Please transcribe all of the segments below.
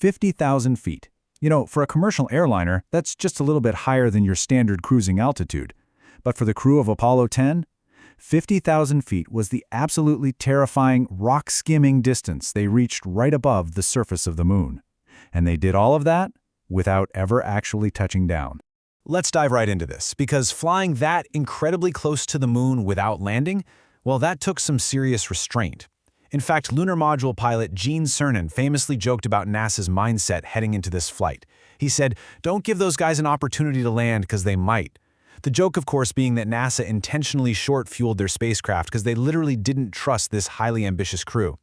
50,000 feet. You know, for a commercial airliner, that's just a little bit higher than your standard cruising altitude. But for the crew of Apollo 10, 50,000 feet was the absolutely terrifying, rock-skimming distance they reached right above the surface of the moon. And they did all of that without ever actually touching down. Let's dive right into this, because flying that incredibly close to the moon without landing, well, that took some serious restraint. In fact, Lunar Module pilot Eugene Cernan famously joked about NASA's mindset heading into this flight. He said, "Don't give those guys an opportunity to land because they might." The joke, of course, being that NASA intentionally short-fueled their spacecraft because they literally didn't trust this highly ambitious crew.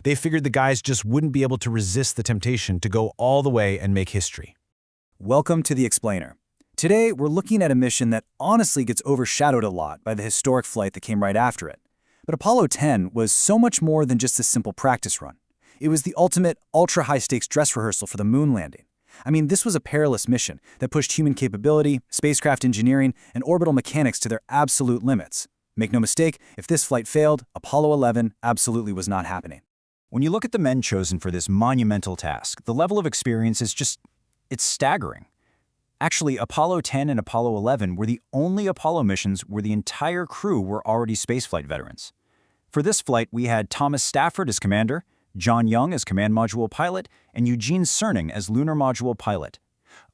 They figured the guys just wouldn't be able to resist the temptation to go all the way and make history. Welcome to The Explainer. Today, we're looking at a mission that honestly gets overshadowed a lot by the historic flight that came right after it. But Apollo 10 was so much more than just a simple practice run. It was the ultimate, ultra-high-stakes dress rehearsal for the moon landing. I mean, this was a perilous mission that pushed human capability, spacecraft engineering, and orbital mechanics to their absolute limits. Make no mistake, if this flight failed, Apollo 11 absolutely was not happening. When you look at the men chosen for this monumental task, the level of experience is it's staggering. Actually, Apollo 10 and Apollo 11 were the only Apollo missions where the entire crew were already spaceflight veterans. For this flight, we had Thomas Stafford as commander, John Young as command module pilot, and Eugene Cernan as lunar module pilot.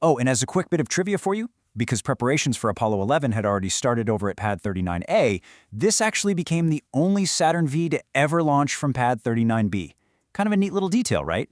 Oh, and as a quick bit of trivia for you, because preparations for Apollo 11 had already started over at Pad 39A, this actually became the only Saturn V to ever launch from Pad 39B. Kind of a neat little detail, right?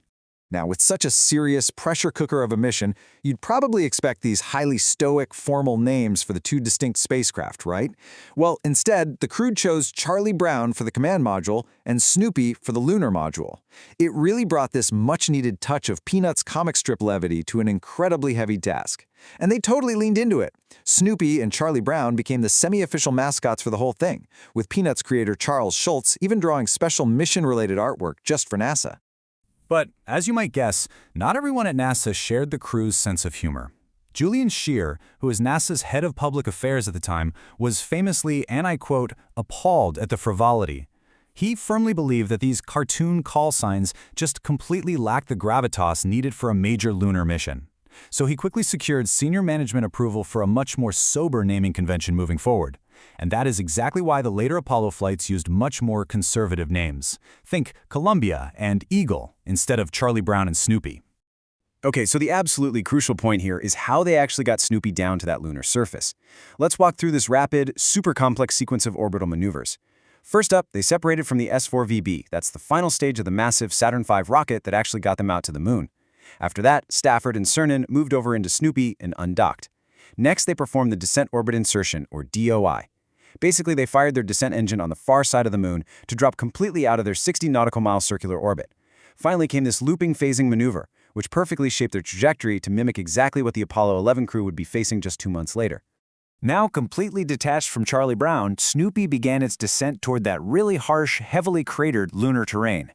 Now, with such a serious pressure cooker of a mission, you'd probably expect these highly stoic, formal names for the two distinct spacecraft, right? Well, instead, the crew chose Charlie Brown for the command module and Snoopy for the lunar module. It really brought this much-needed touch of Peanuts comic strip levity to an incredibly heavy task. And they totally leaned into it. Snoopy and Charlie Brown became the semi-official mascots for the whole thing, with Peanuts creator Charles Schulz even drawing special mission-related artwork just for NASA. But, as you might guess, not everyone at NASA shared the crew's sense of humor. Julian Scheer, who was NASA's head of public affairs at the time, was famously, and I quote, appalled at the frivolity. He firmly believed that these cartoon call signs just completely lacked the gravitas needed for a major lunar mission. So he quickly secured senior management approval for a much more sober naming convention moving forward. And that is exactly why the later Apollo flights used much more conservative names. Think Columbia and Eagle instead of Charlie Brown and Snoopy. Okay, so the absolutely crucial point here is how they actually got Snoopy down to that lunar surface. Let's walk through this rapid, super complex sequence of orbital maneuvers. First up, they separated from the S-4VB. That's the final stage of the massive Saturn V rocket that actually got them out to the moon. After that, Stafford and Cernan moved over into Snoopy and undocked. Next, they performed the descent orbit insertion, or DOI. Basically, they fired their descent engine on the far side of the moon to drop completely out of their 60 nautical mile circular orbit. Finally came this looping phasing maneuver, which perfectly shaped their trajectory to mimic exactly what the Apollo 11 crew would be facing just 2 months later. Now completely detached from Charlie Brown, Snoopy began its descent toward that really harsh, heavily cratered lunar terrain.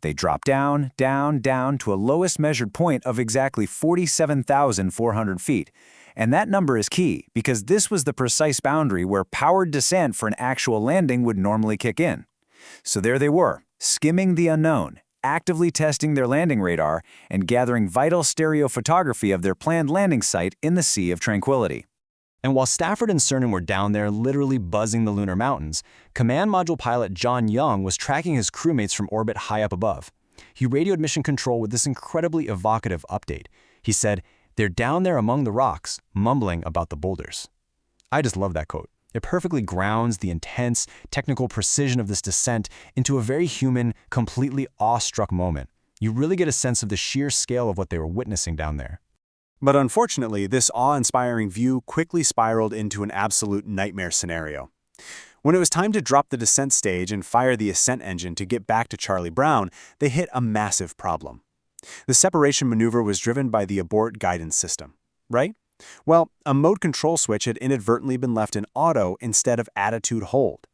They dropped down, down, down to a lowest measured point of exactly 47,400 feet. And that number is key, because this was the precise boundary where powered descent for an actual landing would normally kick in. So there they were, skimming the unknown, actively testing their landing radar, and gathering vital stereo photography of their planned landing site in the Sea of Tranquility. And while Stafford and Cernan were down there literally buzzing the lunar mountains, command module pilot John Young was tracking his crewmates from orbit high up above. He radioed mission control with this incredibly evocative update. He said, "They're down there among the rocks, mumbling about the boulders." I just love that quote. It perfectly grounds the intense, technical precision of this descent into a very human, completely awestruck moment. You really get a sense of the sheer scale of what they were witnessing down there. But unfortunately, this awe-inspiring view quickly spiraled into an absolute nightmare scenario. When it was time to drop the descent stage and fire the ascent engine to get back to Charlie Brown, they hit a massive problem. The separation maneuver was driven by the abort guidance system, right? Well, a mode control switch had inadvertently been left in auto instead of attitude hold.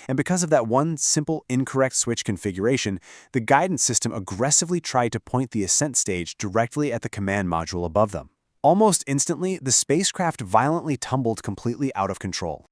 And because of that one simple incorrect switch configuration, the guidance system aggressively tried to point the ascent stage directly at the command module above them. Almost instantly, the spacecraft violently tumbled completely out of control.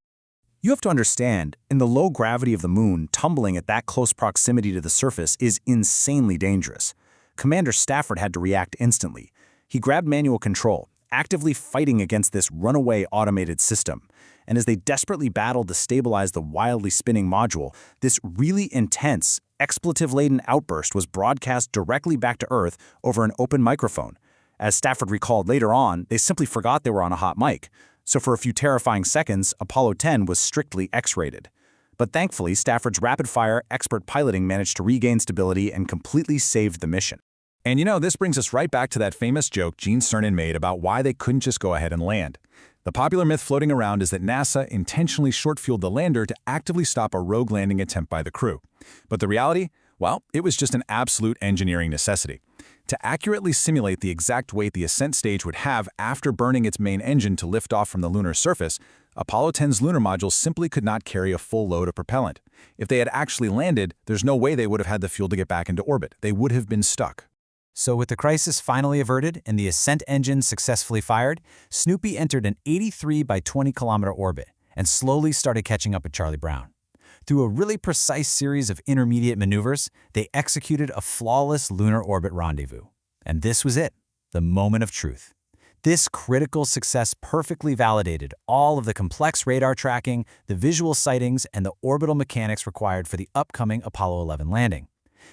You have to understand, in the low gravity of the moon, tumbling at that close proximity to the surface is insanely dangerous. Commander Stafford had to react instantly. He grabbed manual control, actively fighting against this runaway automated system. And as they desperately battled to stabilize the wildly spinning module, this really intense, expletive-laden outburst was broadcast directly back to Earth over an open microphone. As Stafford recalled later on, they simply forgot they were on a hot mic. So for a few terrifying seconds, Apollo 10 was strictly X-rated. But thankfully, Stafford's rapid-fire, expert piloting managed to regain stability and completely saved the mission. And this brings us right back to that famous joke Eugene Cernan made about why they couldn't just go ahead and land. The popular myth floating around is that NASA intentionally short-fueled the lander to actively stop a rogue landing attempt by the crew. But the reality? Well, it was just an absolute engineering necessity. To accurately simulate the exact weight the ascent stage would have after burning its main engine to lift off from the lunar surface, Apollo 10's lunar module simply could not carry a full load of propellant. If they had actually landed, there's no way they would have had the fuel to get back into orbit. They would have been stuck. So with the crisis finally averted and the ascent engine successfully fired, Snoopy entered an 83 by 20 kilometer orbit and slowly started catching up with Charlie Brown. Through a really precise series of intermediate maneuvers, they executed a flawless lunar orbit rendezvous. And this was it, the moment of truth. This critical success perfectly validated all of the complex radar tracking, the visual sightings, and the orbital mechanics required for the upcoming Apollo 11 landing.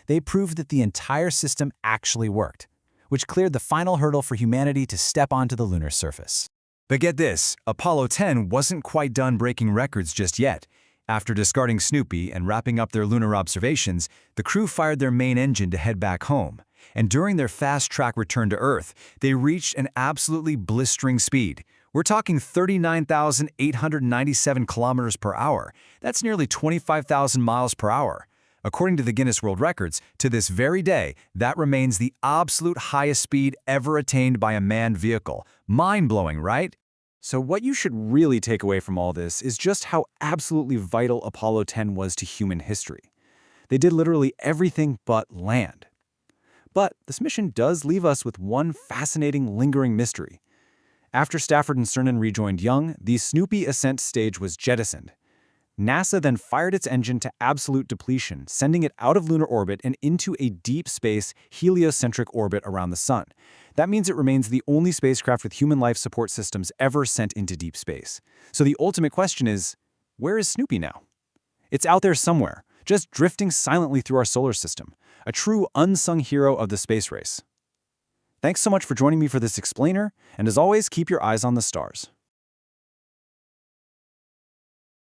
They proved that the entire system actually worked, which cleared the final hurdle for humanity to step onto the lunar surface. But get this, Apollo 10 wasn't quite done breaking records just yet. After discarding Snoopy and wrapping up their lunar observations, the crew fired their main engine to head back home. And during their fast-track return to Earth, they reached an absolutely blistering speed. We're talking 39,897 kilometers per hour. That's nearly 25,000 miles per hour. According to the Guinness World Records, to this very day, that remains the absolute highest speed ever attained by a manned vehicle. Mind-blowing, right? So what you should really take away from all this is just how absolutely vital Apollo 10 was to human history. They did literally everything but land. But this mission does leave us with one fascinating, lingering mystery. After Stafford and Cernan rejoined Young, the Snoopy ascent stage was jettisoned. NASA then fired its engine to absolute depletion, sending it out of lunar orbit and into a deep space, heliocentric orbit around the Sun. That means it remains the only spacecraft with human life support systems ever sent into deep space. So the ultimate question is, where is Snoopy now? It's out there somewhere, just drifting silently through our solar system, a true unsung hero of the space race. Thanks so much for joining me for this explainer, and as always, keep your eyes on the stars.